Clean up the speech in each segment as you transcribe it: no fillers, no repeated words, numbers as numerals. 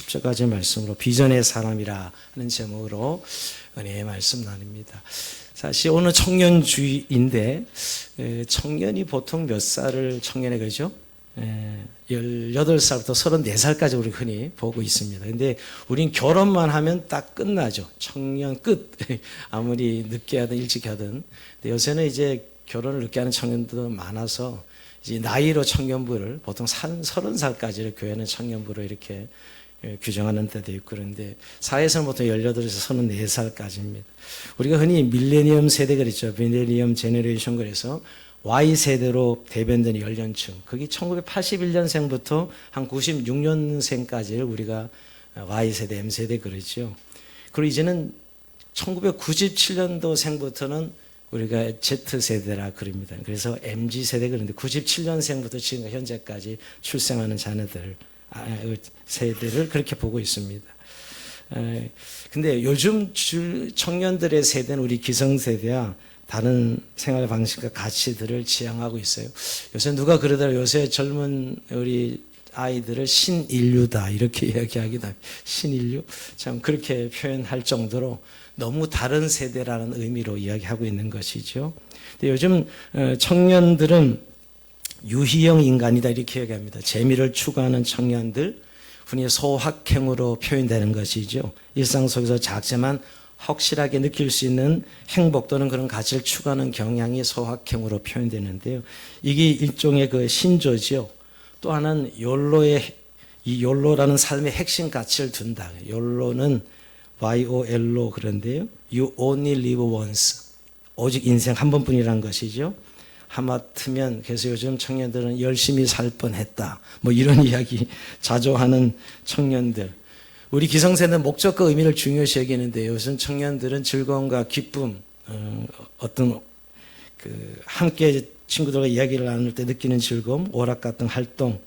10절까지 말씀으로 비전의 사람이라 하는 제목으로 은혜의 말씀 나눕니다. 사실 오늘 청년주의인데 청년이 보통 몇 살을 청년에 그러죠? 18살부터 34살까지 우리 흔히 보고 있습니다. 근데 우린 결혼만 하면 딱 끝나죠. 청년 끝. 아무리 늦게 하든 일찍 하든. 근데 요새는 이제 결혼을 늦게 하는 청년들도 많아서 이제 나이로 청년부를 보통 30살까지를 교회는 청년부로 이렇게 규정하는 때도 있고 그런데 사회에서는 보통 18에서 34살까지입니다. 우리가 흔히 밀레니엄 세대 그랬죠. 밀레니엄 제너레이션 그래서 Y세대로 대변되는 연령층. 그게 1981년생부터 한 96년생까지를 우리가 Y세대, M세대 그러죠. 그리고 이제는 1997년도생부터는 우리가 Z세대라 그럽니다. 그래서 MZ세대 그런데 97년생부터 지금 현재까지 출생하는 자녀들, 세대를 그렇게 보고 있습니다. 근데 요즘 청년들의 세대는 우리 기성세대와 다른 생활 방식과 가치들을 지향하고 있어요. 요새 누가 그러더라고요. 요새 젊은 우리 아이들을 신인류다 이렇게 이야기하기도 합니다. 신인류? 참 그렇게 표현할 정도로 너무 다른 세대라는 의미로 이야기하고 있는 것이죠. 근데 요즘 청년들은 유희형 인간이다 이렇게 얘기합니다. 재미를 추구하는 청년들, 흔히 소확행으로 표현되는 것이죠. 일상 속에서 작지만 확실하게 느낄 수 있는 행복 또는 그런 가치를 추구하는 경향이 소확행으로 표현되는데요. 이게 일종의 그 신조죠. 또 하나는 이 욜로라는 삶의 핵심 가치를 둔다. 욜로는 YOLO 그런데요. You only live once. 오직 인생 한 번뿐이라는 것이죠. 하마터면 그래서 요즘 청년들은 열심히 살 뻔했다. 뭐 이런 이야기 자주 하는 청년들. 우리 기성세대는 목적과 의미를 중요시 여기는데 요즘 청년들은 즐거움과 기쁨, 어떤 함께 친구들과 이야기를 나눌 때 느끼는 즐거움, 오락 같은 활동,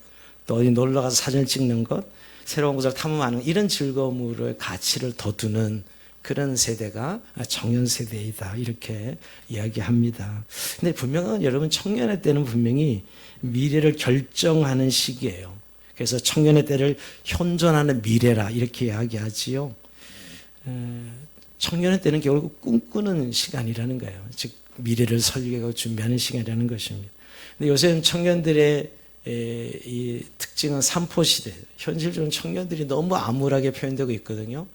또 어디 놀러 가서 사진을 찍는 것, 새로운 곳을 탐험하는 이런 즐거움으로의 가치를 더 두는 그런 세대가 청년 세대이다 이렇게 이야기합니다. 근데 분명한 여러분 청년의 때는 분명히 미래를 결정하는 시기예요. 그래서 청년의 때를 현존하는 미래라 이렇게 이야기하지요. 청년의 때는 결국 꿈꾸는 시간이라는 거예요. 즉 미래를 설계하고 준비하는 시간이라는 것입니다. 근데 요새는 청년들의 이 특징은 삼포시대. 현실적으로 청년들이 너무 암울하게 표현되고 있거든요.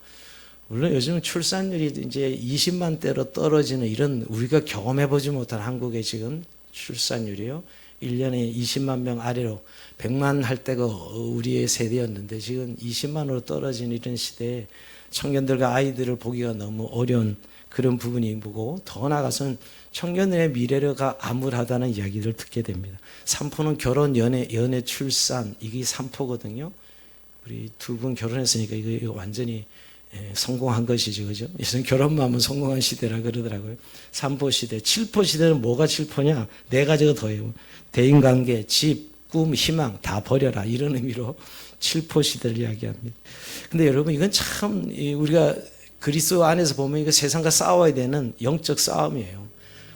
물론 요즘 출산율이 이제 20만대로 떨어지는 이런 우리가 경험해보지 못한 한국의 지금 출산율이요. 1년에 20만 명 아래로 100만 할 때가 우리의 세대였는데 지금 20만으로 떨어지는 이런 시대에 청년들과 아이들을 보기가 너무 어려운 그런 부분이 보고 더 나아가서는 청년들의 미래가 암울하다는 이야기를 듣게 됩니다. 3포는 결혼, 연애, 출산 이게 3포거든요. 우리 두 분 결혼했으니까 이거 완전히 성공한 것이죠. 그죠? 예전 결혼만 하면 성공한 시대라 그러더라고요. 3포 시대. 7포 시대는 뭐가 7포냐? 네 가지가 더해요. 대인관계, 집, 꿈, 희망 다 버려라. 이런 의미로 7포 시대를 이야기합니다. 근데 여러분 이건 참 우리가 그리스도 안에서 보면 이거 세상과 싸워야 되는 영적 싸움이에요.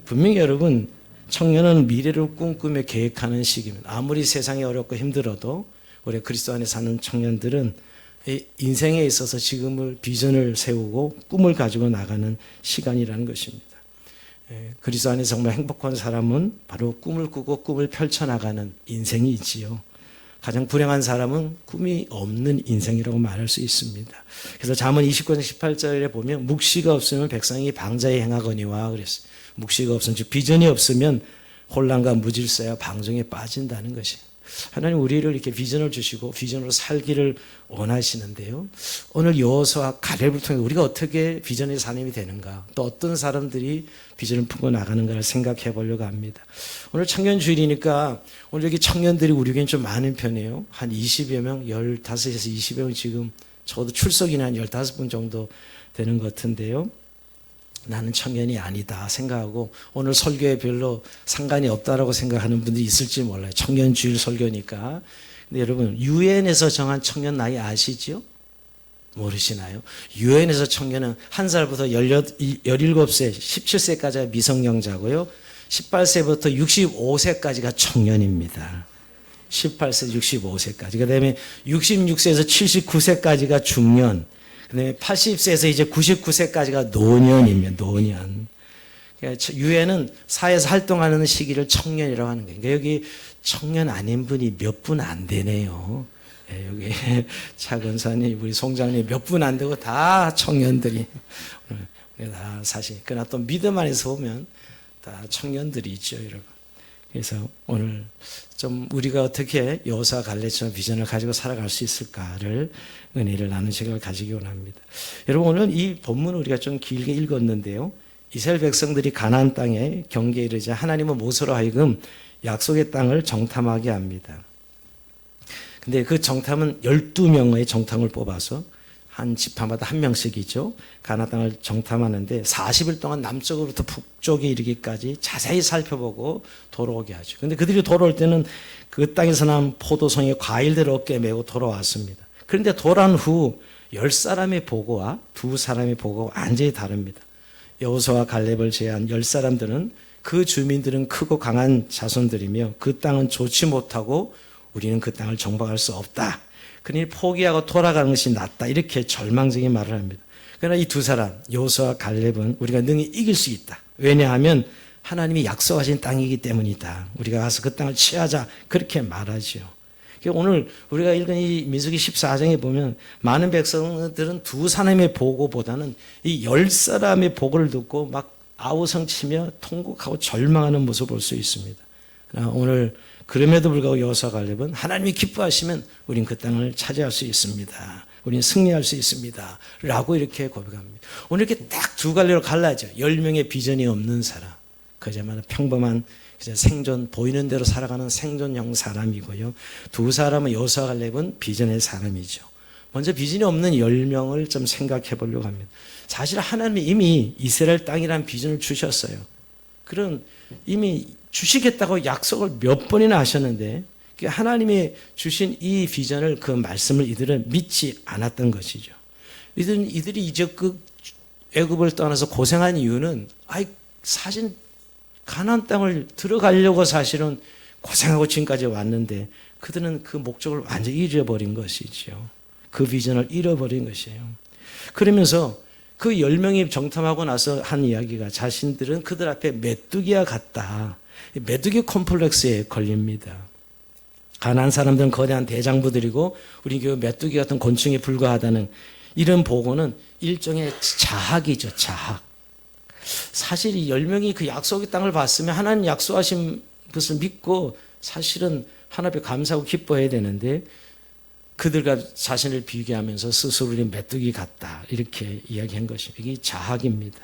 분명히 여러분 청년은 미래를 꿈꾸며 계획하는 시기입니다. 아무리 세상이 어렵고 힘들어도 우리 그리스도 안에 사는 청년들은 인생에 있어서 지금을 비전을 세우고 꿈을 가지고 나가는 시간이라는 것입니다. 그리스도 안에 정말 행복한 사람은 바로 꿈을 꾸고 꿈을 펼쳐나가는 인생이 있지요. 가장 불행한 사람은 꿈이 없는 인생이라고 말할 수 있습니다. 그래서 잠언 29장 18절에 보면 묵시가 없으면 백성이 방자에 행하거니와 그랬어요. 묵시가 없으면 즉 비전이 없으면 혼란과 무질서와 방종에 빠진다는 것이에요. 하나님 우리를 이렇게 비전을 주시고 비전으로 살기를 원하시는데요. 오늘 여호수아 갈렙을 통해 우리가 어떻게 비전의 사람이 되는가 또 어떤 사람들이 비전을 품고 나가는가를 생각해 보려고 합니다. 오늘 청년주일이니까 오늘 여기 청년들이 우리에겐 좀 많은 편이에요. 한 20여 명, 15에서 20여 명 지금 저도 출석이나 한 15분 정도 되는 것 같은데요. 나는 청년이 아니다 생각하고 오늘 설교에 별로 상관이 없다라고 생각하는 분들이 있을지 몰라요. 청년주일 설교니까. 근데 여러분 유엔에서 정한 청년 나이 아시죠? 모르시나요? 유엔에서 청년은 1살부터 17세, 17세까지가 미성년자고요. 18세부터 65세까지가 청년입니다. 18세, 65세까지. 그 다음에 66세에서 79세까지가 중년. 그 다음에 80세에서 이제 99세까지가 노년입니다. 노년. 그러니까 유엔은 사회에서 활동하는 시기를 청년이라고 하는 거예요. 그러니까 여기 청년 아닌 분이 몇 분 안 되네요. 여기 차 권사님, 우리 송장님 몇 분 안 되고 다 청년들이. 다 사실. 그러나 또 믿음 안에서 보면 다 청년들이 있죠, 여러분. 그래서 오늘 좀 우리가 어떻게 여호수아 갈렙처럼 비전을 가지고 살아갈 수 있을까를 은혜를 나누는 시간을 가지기 원합니다. 여러분 오늘 이 본문을 우리가 좀 길게 읽었는데요. 이스라엘 백성들이 가나안 땅에 경계에 이르자 하나님은 모세로 하여금 약속의 땅을 정탐하게 합니다. 근데 그 정탐은 12명의 정탐을 뽑아서 한 지파마다 한 명씩이죠. 가나안 땅을 정탐하는데 40일 동안 남쪽으로부터 북쪽에 이르기까지 자세히 살펴보고 돌아오게 하죠. 근데 그들이 돌아올 때는 그 땅에서 난 포도송이 과일들을 어깨에 메고 돌아왔습니다. 그런데 돌아온 후 10사람의 보고와 2사람의 보고가 완전히 다릅니다. 여호수아와 갈렙을 제외한 10사람들은 그 주민들은 크고 강한 자손들이며 그 땅은 좋지 못하고 우리는 그 땅을 정복할 수 없다. 그러니 포기하고 돌아가는 것이 낫다. 이렇게 절망적인 말을 합니다. 그러나 이 2사람 여호수아와 갈렙은 우리가 능히 이길 수 있다. 왜냐하면 하나님이 약속하신 땅이기 때문이다. 우리가 가서 그 땅을 취하자. 그렇게 말하죠. 오늘 우리가 읽은 이 민수기 14장에 보면 많은 백성들은 2사람의 보고보다는 이 10사람의 보고를 듣고 막 아우성치며 통곡하고 절망하는 모습을 볼 수 있습니다. 오늘 그럼에도 불구하고 여호수아 갈렙은 하나님이 기뻐하시면 우린 그 땅을 차지할 수 있습니다. 우린 승리할 수 있습니다. 라고 이렇게 고백합니다. 오늘 이렇게 딱 2갈래로 갈라져. 10명의 비전이 없는 사람. 그야말로 평범한 생존, 보이는 대로 살아가는 생존형 사람이고요. 2사람은 여호수아 갈렙은 비전의 사람이죠. 먼저 비전이 없는 10명을 좀 생각해 보려고 합니다. 사실 하나님이 이미 이스라엘 땅이라는 비전을 주셨어요. 그런 이미 주시겠다고 약속을 몇 번이나 하셨는데 하나님이 주신 이 비전을 그 말씀을 이들은 믿지 않았던 것이죠. 이들이 이제 그 애굽을 떠나서 고생한 이유는 사실 가나안 땅을 들어가려고 사실은 고생하고 지금까지 왔는데 그들은 그 목적을 완전히 잃어버린 것이죠. 그 비전을 잃어버린 것이에요. 그러면서 그 10명이 정탐하고 나서 한 이야기가 자신들은 그들 앞에 메뚜기와 같다. 메뚜기 콤플렉스에 걸립니다. 가나안 사람들은 거대한 대장부들이고 우리 교회 메뚜기 같은 곤충에 불과하다는 이런 보고는 일종의 자학이죠. 자학. 사실 이 10명이 그 약속의 땅을 봤으면 하나님 약속하신 것을 믿고 사실은 하나님 앞에 감사하고 기뻐해야 되는데 그들과 자신을 비교하면서 스스로는 메뚜기 같다 이렇게 이야기한 것입니다. 이게 자학입니다.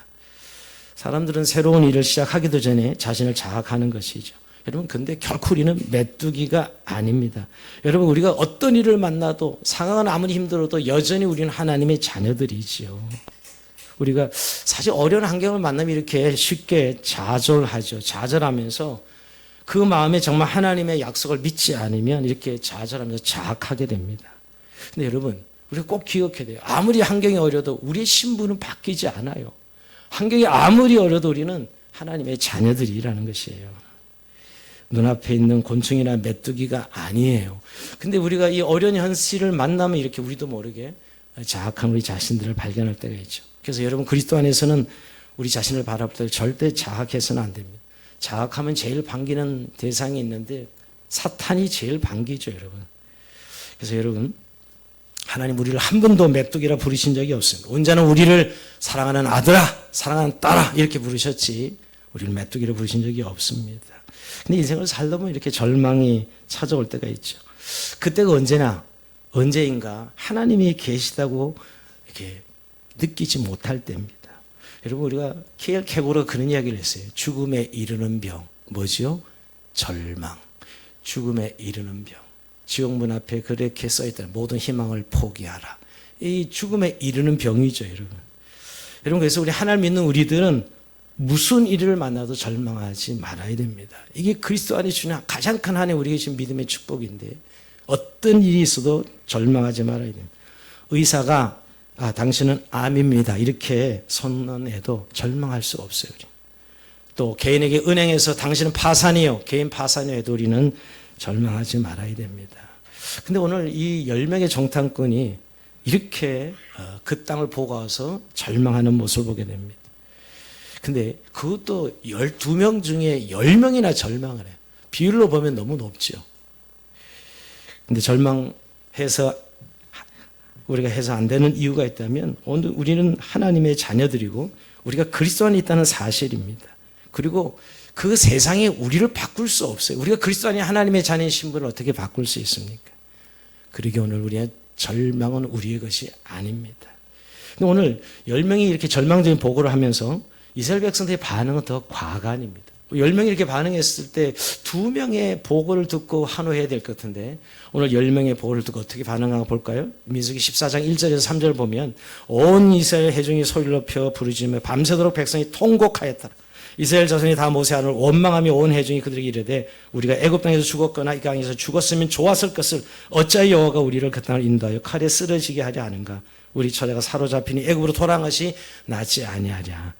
사람들은 새로운 일을 시작하기도 전에 자신을 자학하는 것이죠. 여러분 근데 결코 우리는 메뚜기가 아닙니다. 여러분 우리가 어떤 일을 만나도 상황은 아무리 힘들어도 여전히 우리는 하나님의 자녀들이지요. 우리가 사실 어려운 환경을 만나면 이렇게 쉽게 좌절하죠. 좌절하면서 그 마음에 정말 하나님의 약속을 믿지 않으면 이렇게 좌절하면서 자학하게 됩니다. 근데 여러분 우리가 꼭 기억해야 돼요. 아무리 환경이 어려도 우리의 신분은 바뀌지 않아요. 환경이 아무리 어려도 우리는 하나님의 자녀들이라는 것이에요. 눈앞에 있는 곤충이나 메뚜기가 아니에요. 근데 우리가 이 어려운 현실을 만나면 이렇게 우리도 모르게 자학한 우리 자신들을 발견할 때가 있죠. 그래서 여러분 그리스도 안에서는 우리 자신을 바라볼 때 절대 자학해서는 안 됩니다. 자학하면 제일 반기는 대상이 있는데 사탄이 제일 반기죠, 여러분. 그래서 여러분 하나님 우리를 한 번도 메뚜기라 부르신 적이 없습니다. 언제나 우리를 사랑하는 아들아, 사랑하는 딸아 이렇게 부르셨지 우리를 메뚜기라 부르신 적이 없습니다. 근데 인생을 살다 보면 이렇게 절망이 찾아올 때가 있죠. 그때가 언제인가 하나님이 계시다고 이렇게 느끼지 못할 때입니다. 여러분 우리가 K.L. 캐고르가 그런 이야기를 했어요. 죽음에 이르는 병. 뭐지요? 절망. 죽음에 이르는 병. 지옥문 앞에 그렇게 써있다. 모든 희망을 포기하라. 이 죽음에 이르는 병이죠, 여러분. 여러분 그래서 우리 하나님 믿는 우리들은 무슨 일을 만나도 절망하지 말아야 됩니다. 이게 그리스도 안에 주는 가장 큰 하나님 우리에게 주신 믿음의 축복인데 어떤 일이 있어도 절망하지 말아야 됩니다. 의사가 당신은 암입니다. 이렇게 선언해도 절망할 수 없어요. 또 개인에게 은행에서 당신은 파산이요. 개인 파산이요 해도 우리는 절망하지 말아야 됩니다. 근데 오늘 이 10명의 정탐꾼이 이렇게 그 땅을 보고 와서 절망하는 모습을 보게 됩니다. 근데 그것도 12명 중에 10명이나 절망을 해요. 비율로 보면 너무 높죠. 근데 절망해서 우리가 해서 안 되는 이유가 있다면 오늘 우리는 하나님의 자녀들이고 우리가 그리스도 안에 있다는 사실입니다. 그리고 그 세상에 우리를 바꿀 수 없어요. 우리가 그리스도 안에 하나님의 자녀의 신분을 어떻게 바꿀 수 있습니까? 그러기에 오늘 우리의 절망은 우리의 것이 아닙니다. 근데 오늘 10명이 이렇게 절망적인 보고를 하면서 이스라엘 백성들의 반응은 더 과간입니다. 10명이 이렇게 반응했을 때 2명의 보고를 듣고 환호해야 될 것 같은데 오늘 10명의 보고를 듣고 어떻게 반응하고 볼까요? 민수기 14장 1절에서 3절을 보면 온 이스라엘 회중이 소리를 높여 부르짖으며 밤새도록 백성이 통곡하였더라. 이스라엘 자손이 다 모세 안을 원망하며 온 회중이 그들에게 이르되 우리가 애굽 땅에서 죽었거나 이 강에서 죽었으면 좋았을 것을 어찌하여 여호와가 우리를 그 땅을 인도하여 칼에 쓰러지게 하지 않은가? 우리 처자가 사로잡히니 애굽으로 돌아간 것이 낫지 아니하랴.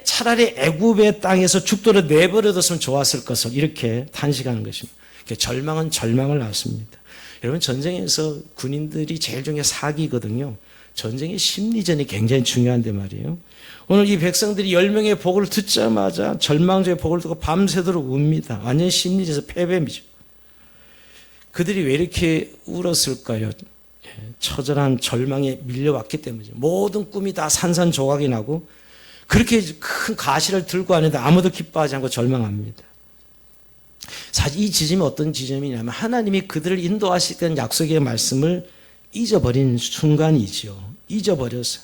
차라리 애굽의 땅에서 죽도록 내버려뒀으면 좋았을 것을 이렇게 탄식하는 것입니다. 절망은 절망을 낳습니다. 여러분 전쟁에서 군인들이 제일 중요한 사기거든요. 전쟁의 심리전이 굉장히 중요한데 말이에요. 오늘 이 백성들이 10명의 보고를 듣자마자 절망적인 보고를 듣고 밤새도록 웁니다. 완전히 심리전에서 패배이죠. 그들이 왜 이렇게 울었을까요? 처절한 절망에 밀려왔기 때문이죠. 모든 꿈이 다 산산조각이 나고 그렇게 큰 가시를 들고 하는데 아무도 기뻐하지 않고 절망합니다. 사실 이 지점이 어떤 지점이냐면 하나님이 그들을 인도하실 때는 약속의 말씀을 잊어버린 순간이지요. 잊어버려서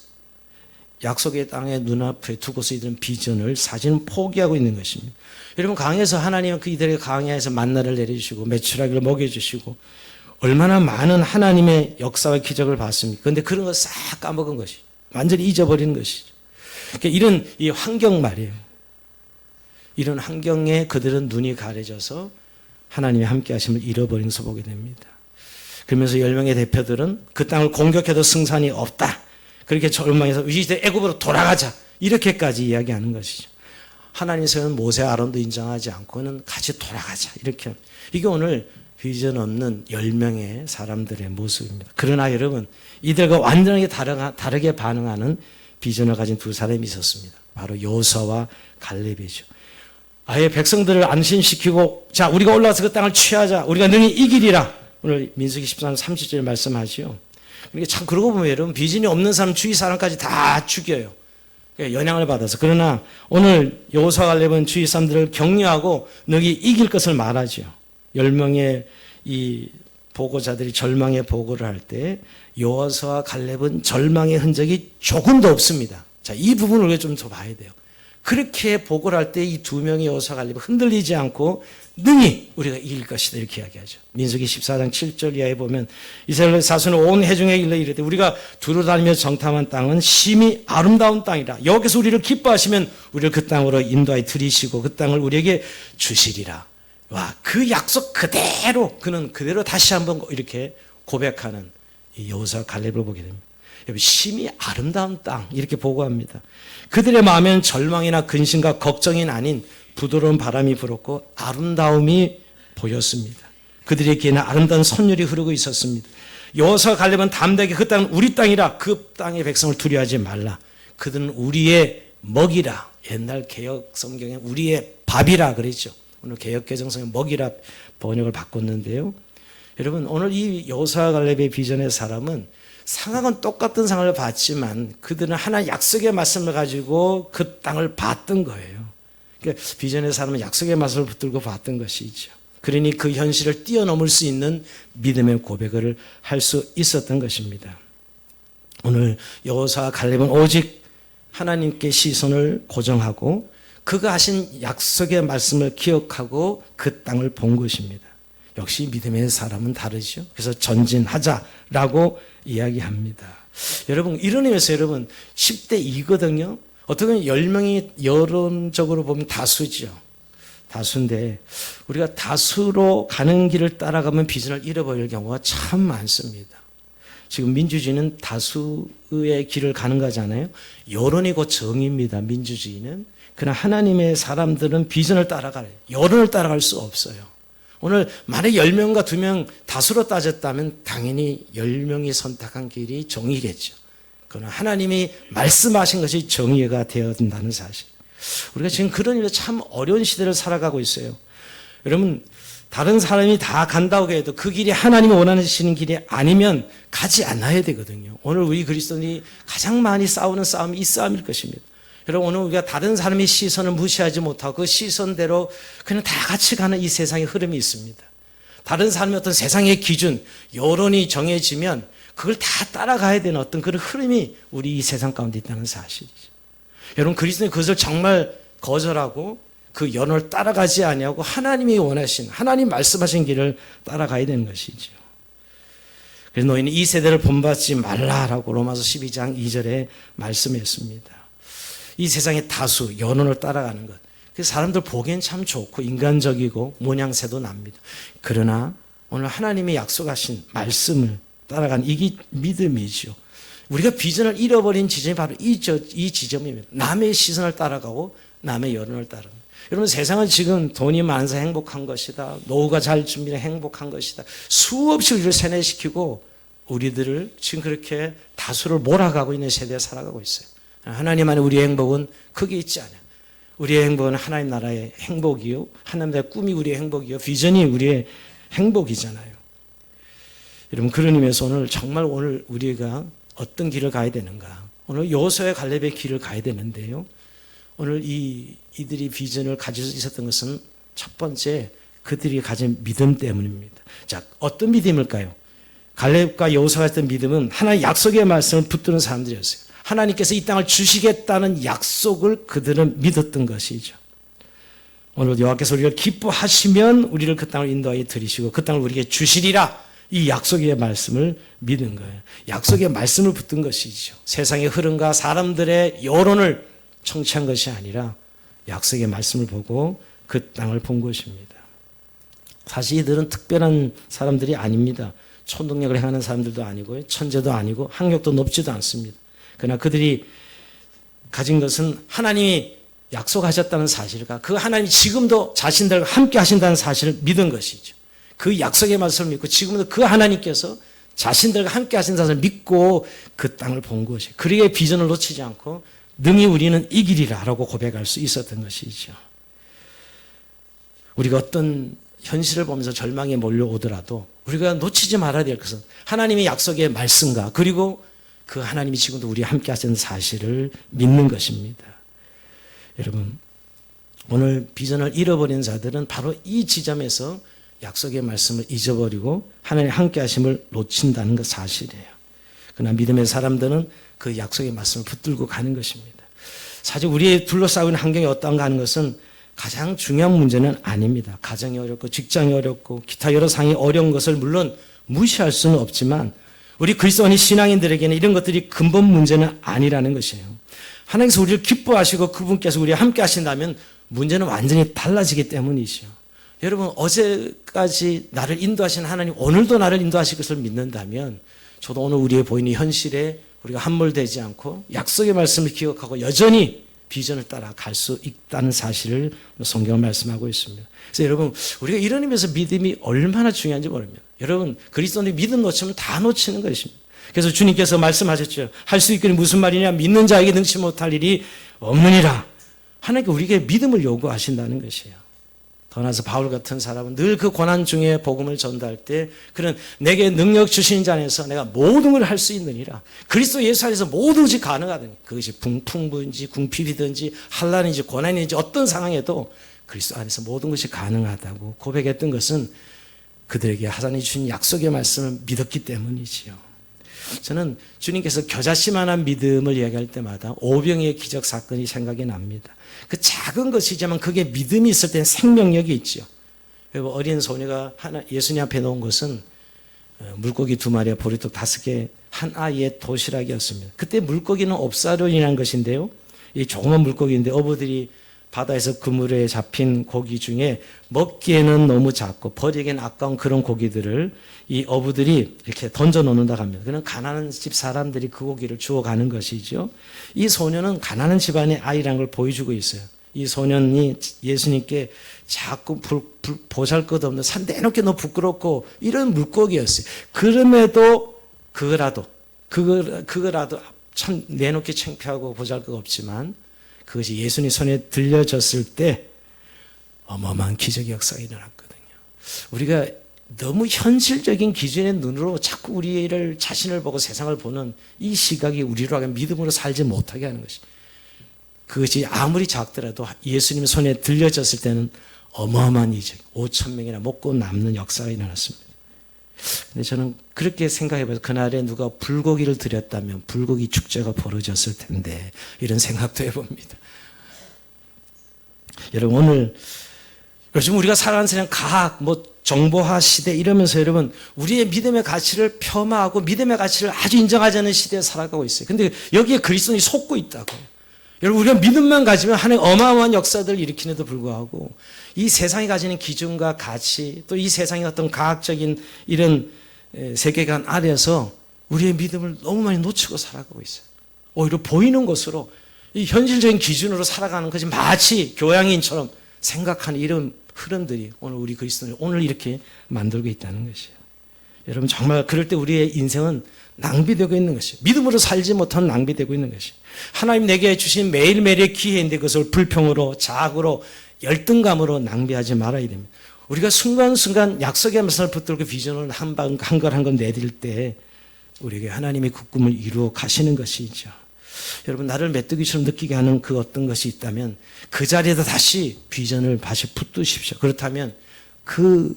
약속의 땅의 눈앞에 두고서 이들은 비전을 사실은 포기하고 있는 것입니다. 여러분 강에서 하나님은 그 이들에게 강야에서 만나를 내려주시고 메추라기를 먹여주시고 얼마나 많은 하나님의 역사와 기적을 봤습니까? 그런데 그런 거 싹 까먹은 것이 완전히 잊어버리는 것이죠. 그러니까 이런 이 환경 말이에요. 이런 환경에 그들은 눈이 가려져서 하나님의 함께 하심을 잃어버린 것을 보게 됩니다. 그러면서 10명의 대표들은 그 땅을 공격해도 승산이 없다. 그렇게 절망해서 이제 애굽으로 돌아가자. 이렇게까지 이야기하는 것이죠. 하나님께서는 모세 아론도 인정하지 않고는 같이 돌아가자. 이렇게. 이게 오늘 비전 없는 10명의 사람들의 모습입니다. 그러나 여러분 이들과 완전하게 다르게 반응하는 비전을 가진 두 사람이 있었습니다. 바로 여호수아와 갈렙이죠. 아예 백성들을 안심시키고 자 우리가 올라와서 그 땅을 취하자. 우리가 능히 이기리라. 오늘 민수기 14장 30절 말씀하지요. 그러니까 참 그러고 보면 여러분 비전이 없는 사람 주위 사람까지 다 죽여요. 영향을 받아서. 그러나 오늘 여호수아 갈렙은 주위 사람들을 격려하고 너희 이길 것을 말하죠. 10명의 이 보고자들이 절망의 보고를 할 때 여호수아와 갈렙은 절망의 흔적이 조금도 없습니다. 자, 이 부분을 우리가 좀 더 봐야 돼요. 그렇게 보고를 할 때 이 2명의 여호수아 갈렙은 흔들리지 않고 능히 우리가 이길 것이다 이렇게 이야기하죠. 민수기 14장 7절 이하에 보면 이스라엘 자손은 온 회중에 일러 이르되 우리가 두루다니며 정탐한 땅은 심히 아름다운 땅이라. 여기서 우리를 기뻐하시면 우리를 그 땅으로 인도하여 들이시고 그 땅을 우리에게 주시리라. 와, 그 약속 그대로 그는 그대로 다시 한번 이렇게 고백하는 이 여호수아 갈렙을 보게 됩니다. 여러분 심히 아름다운 땅 이렇게 보고합니다. 그들의 마음에는 절망이나 근심과 걱정이 아닌 부드러운 바람이 불었고 아름다움이 보였습니다. 그들의 귀에는 아름다운 선율이 흐르고 있었습니다. 여호수아 갈렙은 담대하게 그 땅은 우리 땅이라 그 땅의 백성을 두려워하지 말라. 그들은 우리의 먹이라. 옛날 개혁 성경에 우리의 밥이라 그랬죠. 오늘 개혁 개정성에 먹이라 번역을 바꿨는데요. 여러분 오늘 이 여호수아 갈렙의 비전의 사람은 상황은 똑같은 상황을 봤지만 그들은 하나의 약속의 말씀을 가지고 그 땅을 봤던 거예요. 그러니까 비전의 사람은 약속의 말씀을 붙들고 봤던 것이죠. 그러니 그 현실을 뛰어넘을 수 있는 믿음의 고백을 할 수 있었던 것입니다. 오늘 여호수아 갈렙은 오직 하나님께 시선을 고정하고 그가 하신 약속의 말씀을 기억하고 그 땅을 본 것입니다. 역시 믿음의 사람은 다르죠. 그래서 전진하자라고 이야기합니다. 여러분 이런 의미에서 여러분 10대 2거든요. 어떻게 보면 10명이 여론적으로 보면 다수죠. 다수인데 우리가 다수로 가는 길을 따라가면 비전을 잃어버릴 경우가 참 많습니다. 지금 민주주의는 다수의 길을 가는 거잖아요. 여론이 곧 정의입니다. 민주주의는. 그러나 하나님의 사람들은 비전을 따라가요. 여론을 따라갈 수 없어요. 오늘 만약 10명과 2명 다수로 따졌다면 당연히 10명이 선택한 길이 정의겠죠. 그러나 하나님이 말씀하신 것이 정의가 되어야 된다는 사실. 우리가 지금 그런 일로 참 어려운 시대를 살아가고 있어요. 여러분, 다른 사람이 다 간다고 해도 그 길이 하나님이 원하시는 길이 아니면 가지 않아야 되거든요. 오늘 우리 그리스도인이 가장 많이 싸우는 싸움이 이 싸움일 것입니다. 여러분, 오늘 우리가 다른 사람의 시선을 무시하지 못하고 그 시선대로 그냥 다 같이 가는 이 세상의 흐름이 있습니다. 다른 사람의 어떤 세상의 기준, 여론이 정해지면 그걸 다 따라가야 되는 어떤 그런 흐름이 우리 이 세상 가운데 있다는 사실이죠. 여러분, 그리스도는 그것을 정말 거절하고 그 연을 따라가지 아니하고 하나님이 원하신, 하나님 말씀하신 길을 따라가야 되는 것이죠. 그래서 너희는 이 세대를 본받지 말라라고 로마서 12장 2절에 말씀했습니다. 이 세상의 다수, 연원을 따라가는 것. 그래서 사람들 보기엔 참 좋고 인간적이고 모양새도 납니다. 그러나 오늘 하나님이 약속하신 말씀을 따라가는 이게 믿음이죠. 우리가 비전을 잃어버린 지점이 바로 이 지점입니다. 남의 시선을 따라가고 남의 여론을 따라가고. 여러분, 세상은 지금 돈이 많아서 행복한 것이다. 노후가 잘 준비된 행복한 것이다. 수없이 우리를 세뇌시키고 우리들을 지금 그렇게 다수를 몰아가고 있는 세대에 살아가고 있어요. 하나님 안에 우리의 행복은 크게 있지 않아요. 우리의 행복은 하나님 나라의 행복이요. 하나님 나라의 꿈이 우리의 행복이요. 비전이 우리의 행복이잖아요. 여러분, 그런 의미에서 오늘 우리가 어떤 길을 가야 되는가. 오늘 여호수아와 갈렙의 길을 가야 되는데요. 오늘 이들이 비전을 가질 수 있었던 것은 첫 번째 그들이 가진 믿음 때문입니다. 자, 어떤 믿음일까요? 갈렙과 여호수아가 했던 믿음은 하나님의 약속의 말씀을 붙드는 사람들이었어요. 하나님께서 이 땅을 주시겠다는 약속을 그들은 믿었던 것이죠. 오늘 여호와께서 우리가 기뻐하시면 우리를 그 땅을 인도하여 들이시고 그 땅을 우리에게 주시리라. 이 약속의 말씀을 믿은 거예요. 약속의 말씀을 붙든 것이죠. 세상의 흐름과 사람들의 여론을 청취한 것이 아니라 약속의 말씀을 보고 그 땅을 본 것입니다. 사실 이들은 특별한 사람들이 아닙니다. 초능력을 행하는 사람들도 아니고 천재도 아니고 학력도 높지도 않습니다. 그러나 그들이 가진 것은 하나님이 약속하셨다는 사실과 그 하나님이 지금도 자신들과 함께 하신다는 사실을 믿은 것이죠. 그 약속의 말씀을 믿고 지금도 그 하나님께서 자신들과 함께 하신 사실을 믿고 그 땅을 본 것이에요. 그리에 비전을 놓치지 않고 능히 우리는 이기리라 라고 고백할 수 있었던 것이죠. 우리가 어떤 현실을 보면서 절망에 몰려오더라도 우리가 놓치지 말아야 될 것은 하나님의 약속의 말씀과 그리고 그 하나님이 지금도 우리와 함께 하시는 사실을 믿는 것입니다. 여러분, 오늘 비전을 잃어버린 자들은 바로 이 지점에서 약속의 말씀을 잊어버리고 하나님의 함께 하심을 놓친다는 것 사실이에요. 그러나 믿음의 사람들은 그 약속의 말씀을 붙들고 가는 것입니다. 사실 우리의 둘러싸고 있는 환경이 어떤가 하는 것은 가장 중요한 문제는 아닙니다. 가정이 어렵고 직장이 어렵고 기타 여러 상이 어려운 것을 물론 무시할 수는 없지만 우리 그리스도인의 신앙인들에게는 이런 것들이 근본 문제는 아니라는 것이에요. 하나님께서 우리를 기뻐하시고 그분께서 우리와 함께 하신다면 문제는 완전히 달라지기 때문이죠. 여러분, 어제까지 나를 인도하신 하나님 오늘도 나를 인도하실 것을 믿는다면 저도 오늘 우리의 보이는 현실에 우리가 함몰되지 않고 약속의 말씀을 기억하고 여전히 비전을 따라 갈 수 있다는 사실을 성경은 말씀하고 있습니다. 그래서 여러분, 우리가 이런 의미에서 믿음이 얼마나 중요한지 모릅니다. 여러분, 그리스도인의 믿음 놓치면 다 놓치는 것입니다. 그래서 주님께서 말씀하셨죠. 할 수 있기는 무슨 말이냐? 믿는 자에게 능치 못할 일이 없느니라. 하나님께 우리에게 믿음을 요구하신다는 것이에요. 더 나아가서 바울 같은 사람은 늘 그 고난 중에 복음을 전달할 때 그는 내게 능력 주신 자 안에서 내가 모든 걸 할 수 있느니라. 그리스도 예수 안에서 모든 것이 가능하더니 그것이 풍부인지 궁핍이든지 환난인지 고난인지 어떤 상황에도 그리스도 안에서 모든 것이 가능하다고 고백했던 것은 그들에게 하나님이 주신 약속의 말씀을 믿었기 때문이지요. 저는 주님께서 겨자씨만한 믿음을 이야기할 때마다 오병이의 기적 사건이 생각이 납니다. 그 작은 것이지만 그게 믿음이 있을 때는 생명력이 있죠. 어린 소녀가 예수님 앞에 놓은 것은 물고기 2마리와 보리떡 5개 한 아이의 도시락이었습니다. 그때 물고기는 옵사론이라는 것인데요. 이 조그만 물고기인데 어부들이 바다에서 그물에 잡힌 고기 중에 먹기에는 너무 작고 버리기에는 아까운 그런 고기들을 이 어부들이 이렇게 던져 놓는다고 합니다. 그는 가난한 집 사람들이 그 고기를 주워가는 것이죠. 이 소녀는 가난한 집안의 아이라는 걸 보여주고 있어요. 이 소년이 예수님께 자꾸 보잘것없는 산 내놓게 너 부끄럽고 이런 물고기였어요. 그럼에도 그거라도 참 내놓기 창피하고 보잘것없지만 그것이 예수님 손에 들려졌을 때 어마어마한 기적의 역사가 일어났거든요. 우리가 너무 현실적인 기준의 눈으로 자꾸 우리를 자신을 보고 세상을 보는 이 시각이 우리로 하여금 믿음으로 살지 못하게 하는 것이, 그것이 아무리 작더라도 예수님 손에 들려졌을 때는 어마어마한 이적, 5천 명이나 먹고 남는 역사가 일어났습니다. 근데 저는 그렇게 생각해봐서 그날에 누가 불고기를 드렸다면 불고기 축제가 벌어졌을 텐데 이런 생각도 해봅니다. 여러분, 오늘 요즘 우리가 살아가는 세상 과학, 정보화 시대 이러면서 여러분 우리의 믿음의 가치를 폄하하고 믿음의 가치를 아주 인정하지 않는 시대에 살아가고 있어요. 근데 여기에 그리스도인이 속고 있다고. 여러분, 우리가 믿음만 가지면 하나님 어마어마한 역사들을 일으키는데도 불구하고 이 세상이 가지는 기준과 가치, 또 이 세상의 어떤 과학적인 이런 세계관 아래에서 우리의 믿음을 너무 많이 놓치고 살아가고 있어요. 오히려 보이는 것으로 이 현실적인 기준으로 살아가는 것이 마치 교양인처럼 생각하는 이런 흐름들이 오늘 우리 그리스도인을 오늘 이렇게 만들고 있다는 것이에요. 여러분, 정말 그럴 때 우리의 인생은 낭비되고 있는 것이에요. 믿음으로 살지 못하는 낭비되고 있는 것이에요. 하나님 내게 주신 매일매일의 기회인데 그것을 불평으로, 자학으로, 열등감으로 낭비하지 말아야 됩니다. 우리가 순간순간 약속의 말씀을 붙들고 비전을 한 걸 한 건 내릴 때 우리에게 하나님이 그 꿈을 이루어 가시는 것이죠. 여러분, 나를 메뚜기처럼 느끼게 하는 그 어떤 것이 있다면 그 자리에다 다시 비전을 다시 붙드십시오. 그렇다면 그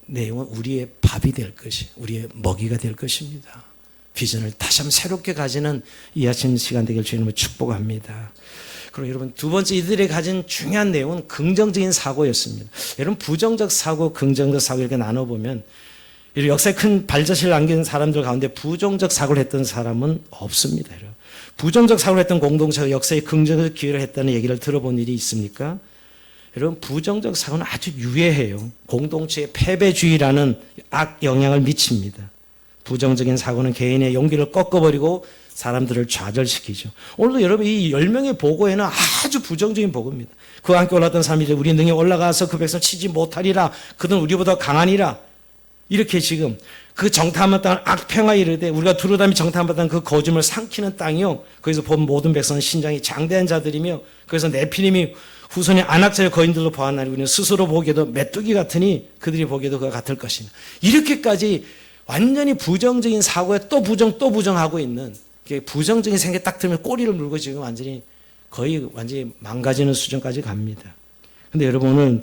내용은 우리의 밥이 될 것이, 우리의 먹이가 될 것입니다. 비전을 다시 한번 새롭게 가지는 이 아침 시간 되길 주님을 축복합니다. 그리고 여러분, 두 번째 이들이 가진 중요한 내용은 긍정적인 사고였습니다. 여러분, 부정적 사고, 긍정적 사고 이렇게 나눠보면 역사에 큰 발자취를 남긴 사람들 가운데 부정적 사고를 했던 사람은 없습니다. 여러분. 부정적 사고를 했던 공동체가 역사에 긍정적 기여를 했다는 얘기를 들어본 일이 있습니까? 여러분, 부정적 사고는 아주 유해해요. 공동체의 패배주의라는 악 영향을 미칩니다. 부정적인 사고는 개인의 용기를 꺾어버리고 사람들을 좌절시키죠. 오늘도 여러분 이 10명의 보고에는 아주 부정적인 보고입니다. 그 함께 올랐던 사람들이 우리 능히 올라가서 그 백성 치지 못하리라. 그들은 우리보다 강하니라. 이렇게 지금 그 정탐한 땅을 악평하에 이르되 우리가 두루다니 정탐한 그 거짓을 삼키는 땅이요. 거기서 본 모든 백성은 신장이 장대한 자들이며 그래서 네피림이 후손의 안악자의 거인들로 보았나니 우리는 스스로 보기에도 메뚜기 같으니 그들이 보기에도 그가 같을 것이다. 이렇게까지 완전히 부정적인 사고에 또 부정하고 있는, 부정적인 생각이 딱 들면 꼬리를 물고 지금 완전히 망가지는 수준까지 갑니다. 근데 여러분, 오늘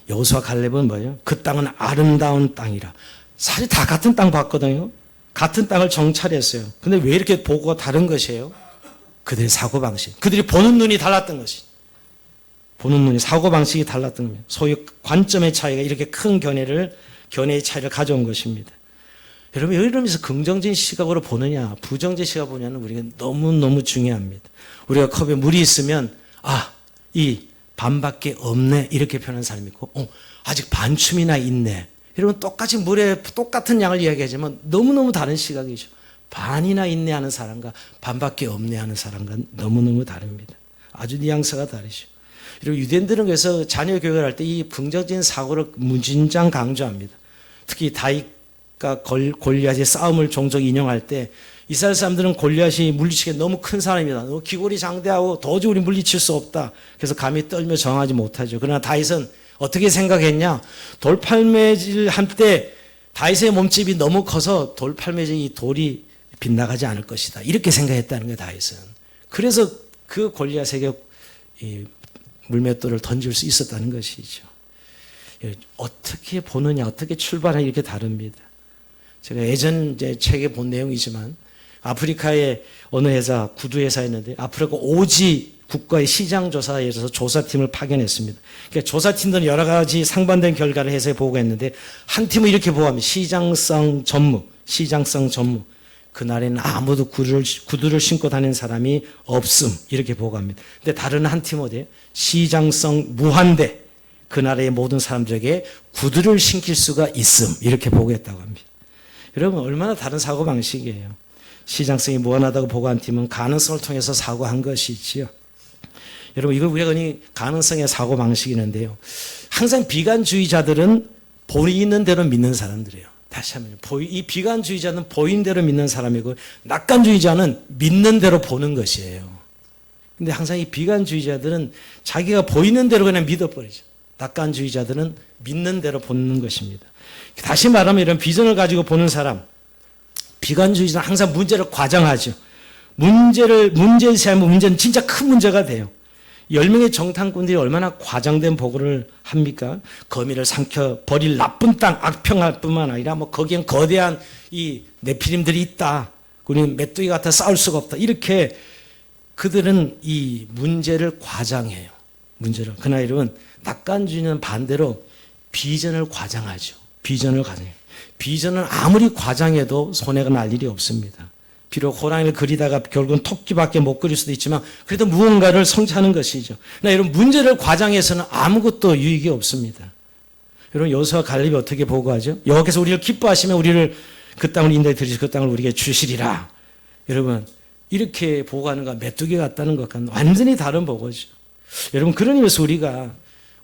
여호수아 갈렙은 뭐예요? 그 땅은 아름다운 땅이라. 사실 다 같은 땅 봤거든요. 같은 땅을 정찰했어요. 근데 왜 이렇게 보고가 다른 것이에요? 그들의 사고방식. 그들이 보는 눈이 달랐던 것이. 사고방식이 달랐던 겁니다. 소위 관점의 차이가 이렇게 큰 견해의 차이를 가져온 것입니다. 여러분, 이러면서 긍정적인 시각으로 보느냐, 부정적인 시각으로 보느냐는 우리가 너무너무 중요합니다. 우리가 컵에 물이 있으면, 이 반밖에 없네. 이렇게 표현하는 사람이 있고, 아직 반춤이나 있네. 여러분, 똑같이 물에 똑같은 양을 이야기하지만 너무너무 다른 시각이죠. 반이나 있네 하는 사람과 반밖에 없네 하는 사람과 너무너무 다릅니다. 아주 뉘앙스가 다르죠. 그리고 유대인들은 그래서 자녀 교육을 할 때 이 긍정적인 사고를 무진장 강조합니다. 특히 다윗과 골리앗의 싸움을 종종 인용할 때 이스라엘 사람들은 골리앗이 물리치기에 너무 큰 사람이다. 너무 기골이 장대하고 도저히 우리 물리칠 수 없다. 그래서 감히 떨며 정하지 못하죠. 그러나 다윗은 어떻게 생각했냐? 돌팔매질 한 때 다윗의 몸집이 너무 커서 돌팔매질 이 돌이 빗나가지 않을 것이다. 이렇게 생각했다는 거예요, 다윗은. 그래서 그 골리앗에게 이 물맷돌을 던질 수 있었다는 것이죠. 어떻게 보느냐, 어떻게 출발하냐 이렇게 다릅니다. 제가 예전 책에 본 내용이지만 아프리카의 어느 회사, 구두 회사였는데 아프리카 오지 국가의 시장 조사에서 조사팀을 파견했습니다. 그러니까 조사팀들은 여러 가지 상반된 결과를 해서 보고했는데 한 팀은 이렇게 보고합니다. 시장성 전무. 그날에는 아무도 구두를 신고 다니는 사람이 없음. 이렇게 보고합니다. 근데 다른 한 팀은 어디예요? 시장성 무한대. 그 나라의 모든 사람들에게 구두를 신길 수가 있음. 이렇게 보고했다고 합니다. 여러분, 얼마나 다른 사고방식이에요. 시장성이 무한하다고 보고한 팀은 가능성을 통해서 사고한 것이지요. 여러분, 이걸 우리가 흔히 가능성의 사고방식이 있는데요. 항상 비관주의자들은 보이는 대로 믿는 사람들이에요. 다시 한번, 이 비관주의자는 보이는 대로 믿는 사람이고, 낙관주의자는 믿는 대로 보는 것이에요. 근데 항상 이 비관주의자들은 자기가 보이는 대로 그냥 믿어버리죠. 낙관주의자들은 믿는 대로 보는 것입니다. 다시 말하면 이런 비전을 가지고 보는 사람, 비관주의자는 항상 문제를 과장하죠. 문제를 제시하면 문제는 진짜 큰 문제가 돼요. 10명의 정탐꾼들이 얼마나 과장된 보고를 합니까? 거미를 삼켜 버릴 나쁜 땅, 악평할 뿐만 아니라 거기엔 거대한 이 네피림들이 있다. 우리는 메뚜기 같아 싸울 수가 없다. 이렇게 그들은 이 문제를 과장해요. 문제를. 그러나 여러분, 낙관주의는 반대로 비전을 과장하죠. 비전을 과장해요. 비전은 아무리 과장해도 손해가 날 일이 없습니다. 비록 호랑이를 그리다가 결국은 토끼밖에 못 그릴 수도 있지만 그래도 무언가를 성취하는 것이죠. 그러나 여러분, 문제를 과장해서는 아무것도 유익이 없습니다. 여러분, 여호수아 갈렙이 어떻게 보고하죠? 여호와께서 우리를 기뻐하시면 우리를 그 땅을 인도해 드리시고 그 땅을 우리에게 주시리라. 여러분, 이렇게 보고하는 것 메뚜기 같다는 것과는 완전히 다른 보고죠. 여러분, 그런 의미에서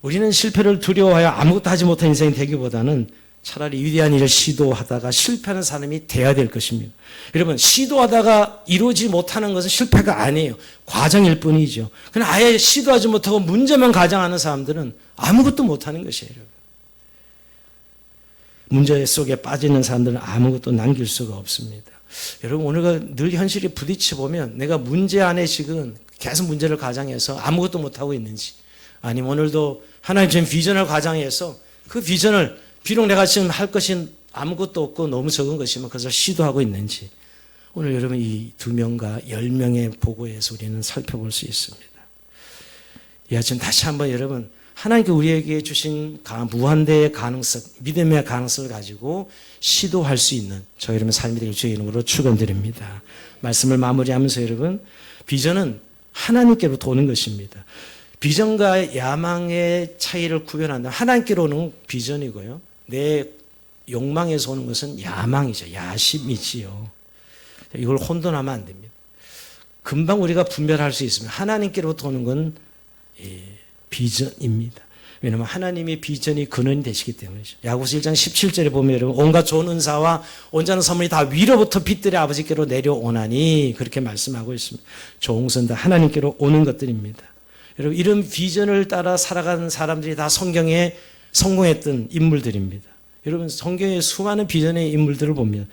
우리는 실패를 두려워하여 아무것도 하지 못한 인생이 되기보다는 차라리 위대한 일을 시도하다가 실패하는 사람이 돼야 될 것입니다. 여러분, 시도하다가 이루지 못하는 것은 실패가 아니에요. 과정일 뿐이죠. 그러나 아예 시도하지 못하고 문제만 가장하는 사람들은 아무것도 못하는 것이에요. 문제 속에 빠지는 사람들은 아무것도 남길 수가 없습니다. 여러분, 오늘 늘 현실에 부딪혀보면 내가 문제 안에 지금 계속 문제를 가장해서 아무것도 못하고 있는지, 아니면 오늘도 하나님 주신 비전을 가장해서 그 비전을 비록 내가 지금 할 것이 아무것도 없고 너무 적은 것이면 그것을 시도하고 있는지, 오늘 여러분 이 2명과 10명의 보고에서 우리는 살펴볼 수 있습니다. 이 아침 다시 한번 여러분, 하나님께 우리에게 주신 무한대의 가능성, 믿음의 가능성을 가지고 시도할 수 있는 저 여러분 삶이 되길 주의 이름으로 축원드립니다. 말씀을 마무리하면서 여러분, 비전은 하나님께로 도는 것입니다. 비전과 야망의 차이를 구별한다면 하나님께로 오는 비전이고요, 내 욕망에서 오는 것은 야망이죠. 야심이지요. 이걸 혼돈하면 안 됩니다. 금방 우리가 분별할 수 있습니다. 하나님께로 도는 건 비전입니다. 왜냐하면 하나님이 비전이 근원이 되시기 때문이죠. 야고보서 1장 17절에 보면 여러분, 온갖 좋은 은사와 온전한 선물이 다 위로부터 빛들의 아버지께로 내려오나니, 그렇게 말씀하고 있습니다. 좋은 다 하나님께로 오는 것들입니다. 여러분, 이런 비전을 따라 살아가는 사람들이 다 성경에 성공했던 인물들입니다. 여러분, 성경에 수많은 비전의 인물들을 보면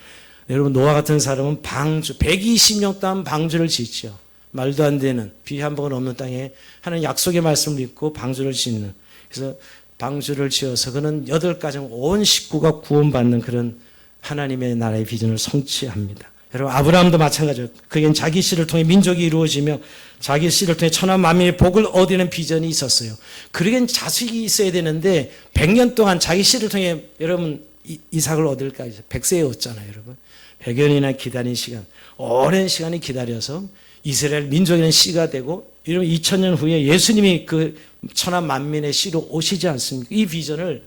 여러분, 노아 같은 사람은 120년 동안 방주를 짓죠. 말도 안 되는, 비 한 번 없는 땅에 하나님 약속의 말씀을 믿고 방주를 짓는, 그래서 방주를 지어서 그는 8가정 온 식구가 구원받는 그런 하나님의 나라의 비전을 성취합니다. 여러분, 아브라함도 마찬가지예요. 그게 자기 씨를 통해 민족이 이루어지며 자기 씨를 통해 천하 만민의 복을 얻는 비전이 있었어요. 그러기엔 자식이 있어야 되는데 100년 동안 자기 씨를 통해 여러분 이삭을 얻을까 100세에 얻잖아요. 여러분, 100년이나 기다린 시간, 오랜 시간이 기다려서 이스라엘 민족이라는 씨가 되고, 이러면 2000년 후에 예수님이 그 천하 만민의 씨로 오시지 않습니까? 이 비전을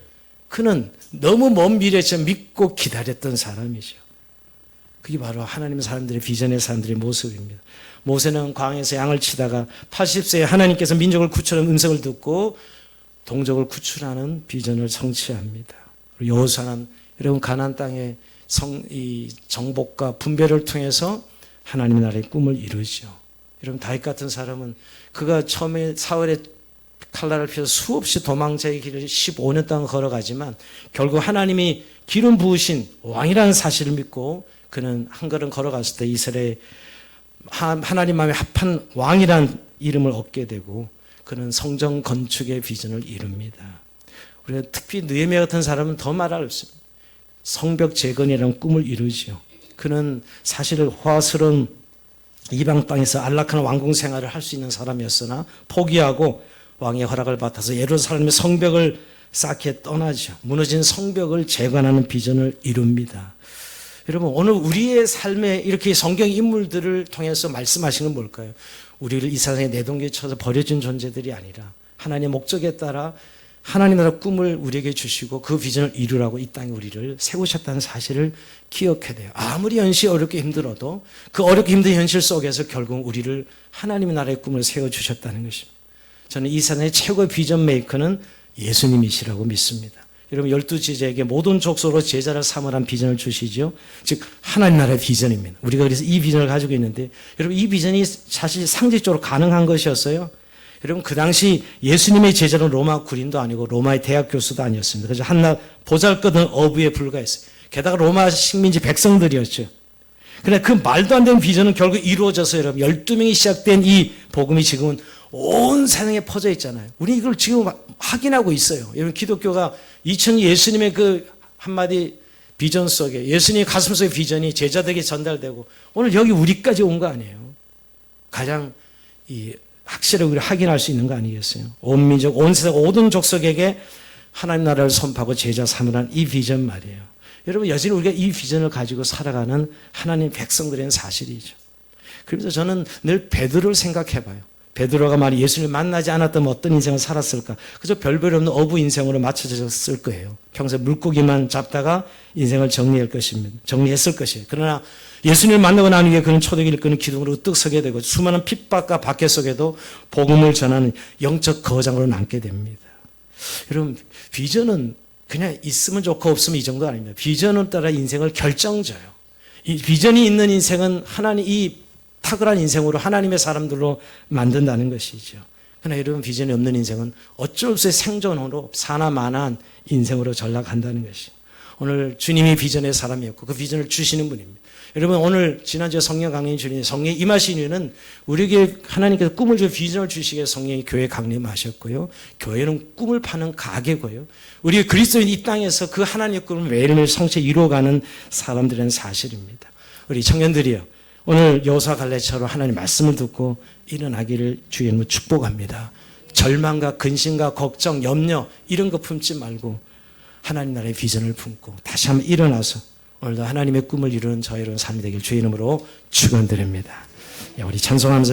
그는 너무 먼 미래처럼 믿고 기다렸던 사람이죠. 그게 바로 하나님 사람들의 비전의 사람들의 모습입니다. 모세는 광야에서 양을 치다가 80세에 하나님께서 민족을 구출하는 음성을 듣고 동족을 구출하는 비전을 성취합니다. 여호수아는 여러분 가나안 땅의 이 정복과 분배를 통해서 하나님의 나라의 꿈을 이루죠. 여러분, 다윗 같은 사람은 그가 처음에 사울의 칼날을 피해서 수없이 도망자의 길을 15년 동안 걸어가지만 결국 하나님이 기름 부으신 왕이라는 사실을 믿고 그는 한 걸음 걸어갔을 때 이스라엘 하나님 마음에 합한 왕이라는 이름을 얻게 되고 그는 성전 건축의 비전을 이룹니다. 우리가 특히 느헤미야 같은 사람은 더 말할 없습니다. 성벽 재건이라는 꿈을 이루죠. 그는 사실 호화스러운 이방 땅에서 안락한 왕궁 생활을 할 수 있는 사람이었으나 포기하고 왕의 허락을 받아서 예루살렘의 성벽을 쌓게 떠나죠. 무너진 성벽을 재건하는 비전을 이룹니다. 여러분, 오늘 우리의 삶에 이렇게 성경 인물들을 통해서 말씀하시는 건 뭘까요? 우리를 이 세상에 내동기에 쳐서 버려진 존재들이 아니라 하나님의 목적에 따라 하나님 나라 꿈을 우리에게 주시고 그 비전을 이루라고 이 땅에 우리를 세우셨다는 사실을 기억해야 돼요. 아무리 현실이 어렵게 힘들어도 그 어렵게 힘든 현실 속에서 결국 우리를 하나님의 나라의 꿈을 세워주셨다는 것입니다. 저는 이 세상의 최고의 비전 메이커는 예수님이시라고 믿습니다. 여러분 12제자에게 모든 족속으로 제자를 삼으라는 비전을 주시죠. 즉 하나님 나라의 비전입니다. 우리가 그래서 이 비전을 가지고 있는데 여러분 이 비전이 사실 상식적으로 가능한 것이었어요. 여러분 그 당시 예수님의 제자는 로마 군인도 아니고 로마의 대학 교수도 아니었습니다. 그래서 한낱 보잘것없는 어부에 불과했어요. 게다가 로마 식민지 백성들이었죠. 그러나 그 말도 안 되는 비전은 결국 이루어져서 여러분 12명이 시작된 이 복음이 지금은 온 세상에 퍼져 있잖아요. 우리 이걸 지금 확인하고 있어요. 여러분 기독교가 2000년 예수님의 그 한마디 비전 속에 예수님의 가슴 속의 비전이 제자들에게 전달되고 오늘 여기 우리까지 온 거 아니에요. 가장 이 확실하게 우리가 확인할 수 있는 거 아니겠어요? 온 민족, 온 세상 모든 족속에게 하나님 나라를 선포하고 제자 삼으라는 이 비전 말이에요. 여러분 여전히 우리가 이 비전을 가지고 살아가는 하나님 백성들의 사실이죠. 그래서 저는 늘 베드로를 생각해 봐요. 베드로가 만약 예수님을 만나지 않았다면 어떤 인생을 살았을까? 그저 별별 없는 어부 인생으로 맞춰졌을 거예요. 평소에 물고기만 잡다가 인생을 정리했을 것이에요. 그러나 예수님을 만나고 난 후에 그는 초대기를 끄는 기둥으로 으뜩 서게 되고 수많은 핍박과 박해 속에도 복음을 전하는 영적 거장으로 남게 됩니다. 여러분 비전은 그냥 있으면 좋고 없으면 이 정도 아닙니다. 비전을 따라 인생을 결정져요. 이 비전이 있는 인생은 하나님 이 탁월한 인생으로 하나님의 사람들로 만든다는 것이죠. 그러나 여러분 비전이 없는 인생은 어쩔 수 없이 생존으로 사나마나한 인생으로 전락한다는 것이. 오늘 주님이 비전의 사람이었고 그 비전을 주시는 분입니다. 여러분 오늘 지난주에 성령 강림 주님 성령이 임하신 이유는 우리에게 하나님께서 꿈을 주고 비전을 주시기에 성령이 교회 강림하셨고요. 교회는 꿈을 파는 가게고요. 우리 그리스도인 이 땅에서 그 하나님의 꿈을 매일매일 성취 이루어가는 사람들은 사실입니다. 우리 청년들이요. 오늘 여호수아 갈렙처럼 하나님 말씀을 듣고 일어나기를 주의 이름으로 축복합니다. 절망과 근심과 걱정, 염려 이런 거 품지 말고 하나님 나라의 비전을 품고 다시 한번 일어나서 오늘도 하나님의 꿈을 이루는 저희 이런 삶이 되길 주의 이름으로 축원드립니다. 우리 찬송하면서